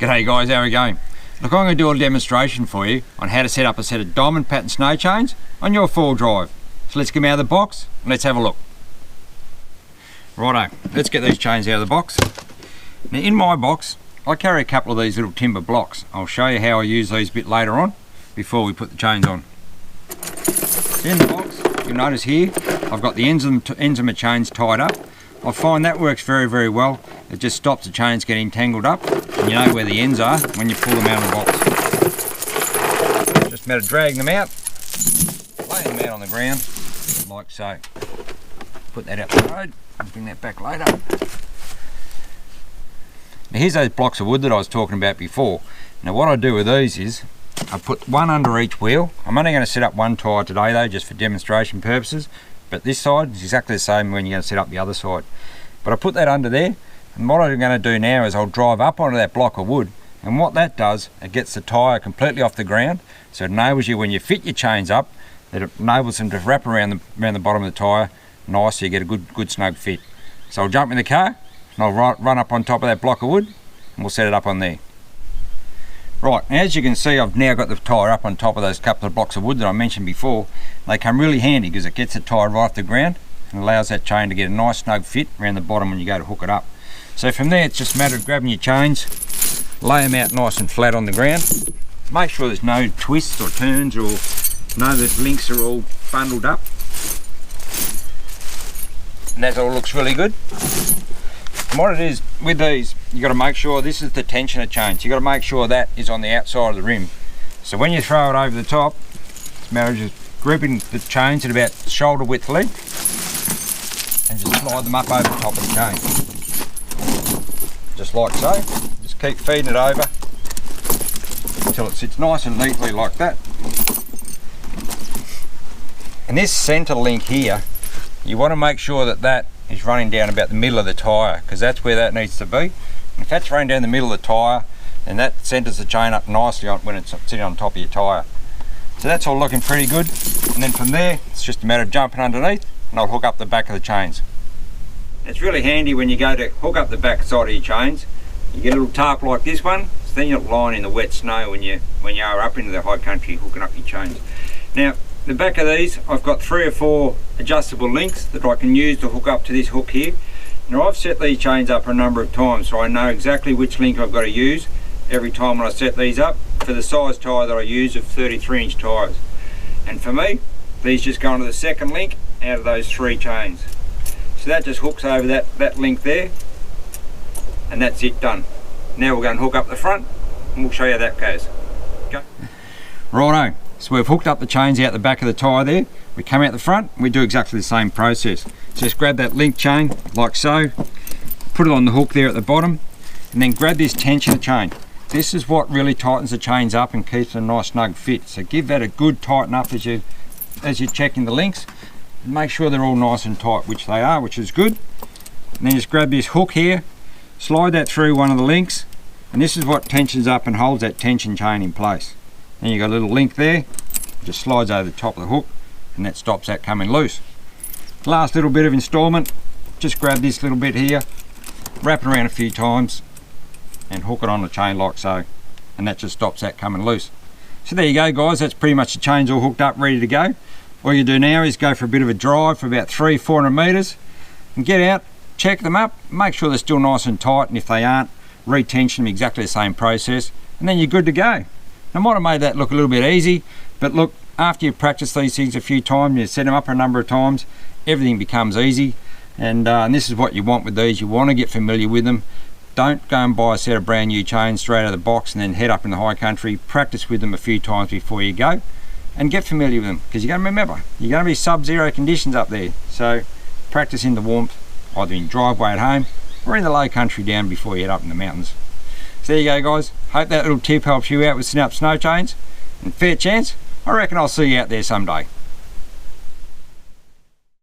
G'day guys, how are we going? Look, I'm going to do a demonstration for you on how to set up a set of diamond pattern snow chains on your 4-wheel drive. So let's get them out of the box and let's have a look. Righto, let's get these chains out of the box. Now in my box, I carry a couple of these little timber blocks. I'll show you how I use these a bit later on before we put the chains on. So in the box, you'll notice here, I've got the ends of my chains tied up. I find that works very, very well. It just stops the chains getting tangled up, and you know where the ends are when you pull them out of the box. Just a matter of dragging them out, laying them out on the ground, like so. Put that out the road, and bring that back later. Now here's those blocks of wood that I was talking about before. Now what I do with these is, I put one under each wheel. I'm only going to set up one tyre today though, just for demonstration purposes. But this side is exactly the same when you're going to set up the other side. But I put that under there, and what I'm going to do now is I'll drive up onto that block of wood, and what that does, it gets the tyre completely off the ground, so it enables you, when you fit your chains up, that it enables them to wrap around the bottom of the tyre nice, so you get a good snug fit. So I'll jump in the car, and I'll run up on top of that block of wood, and we'll set it up on there. Right, as you can see, I've now got the tyre up on top of those couple of blocks of wood that I mentioned before. They come really handy because it gets the tyre right off the ground and allows that chain to get a nice snug fit around the bottom when you go to hook it up. So from there, it's just a matter of grabbing your chains, lay them out nice and flat on the ground. Make sure there's no twists or turns, or know that links are all bundled up. And that all looks really good. And what it is with these, you got to make sure this is the tensioner chain. So you got to make sure that is on the outside of the rim. So when you throw it over the top, it's a matter of just gripping the chains at about shoulder width length and just slide them up over the top of the chain. Just like so. Just keep feeding it over until it sits nice and neatly like that. And this centre link here, you want to make sure that that is running down about the middle of the tyre, because that's where that needs to be. And if that's running down the middle of the tyre, then that centres the chain up nicely when it's sitting on top of your tyre. So that's all looking pretty good. And then from there, it's just a matter of jumping underneath and I'll hook up the back of the chains. It's really handy when you go to hook up the back side of your chains. You get a little tarp like this one, so then you're not lying in the wet snow when you are up into the high country hooking up your chains. Now, the back of these, I've got 3 or 4 adjustable links that I can use to hook up to this hook here. Now I've set these chains up a number of times, so I know exactly which link I've got to use every time when I set these up for the size tyre that I use of 33-inch tyres. And for me, these just go onto the second link out of those 3 chains. So that just hooks over that link there, and that's it, done. Now we're going to hook up the front and we'll show you how that goes. Okay. Righto. So we've hooked up the chains out the back of the tyre there. We come out the front, we do exactly the same process. So just grab that link chain like so, put it on the hook there at the bottom, and then grab this tensioner chain. This is what really tightens the chains up and keeps a nice snug fit. So give that a good tighten up as you're checking the links. And make sure they're all nice and tight, which they are, which is good. And then just grab this hook here, slide that through one of the links, and this is what tensions up and holds that tension chain in place. Then you've got a little link there, it just slides over the top of the hook, and that stops that coming loose. Last little bit of installment, just grab this little bit here, wrap it around a few times, and hook it on the chain like so, and that just stops that coming loose. So there you go guys, that's pretty much the chains all hooked up, ready to go. All you do now is go for a bit of a drive for about 300-400 metres, and get out, check them up, make sure they're still nice and tight, and if they aren't, retension them, exactly the same process, and then you're good to go. I might have made that look a little bit easy, but look, after you've practiced these things a few times, you set them up a number of times, everything becomes easy. And this is what you want with these. You want to get familiar with them. Don't go and buy a set of brand new chains straight out of the box and then head up in the high country. Practice with them a few times before you go and get familiar with them, because you're going to remember, you're going to be sub-zero conditions up there. So practice in the warmth, either in driveway at home or in the low country down before you head up in the mountains. So there you go guys, hope that little tip helps you out with setting up snow chains, and fair chance, I reckon I'll see you out there someday.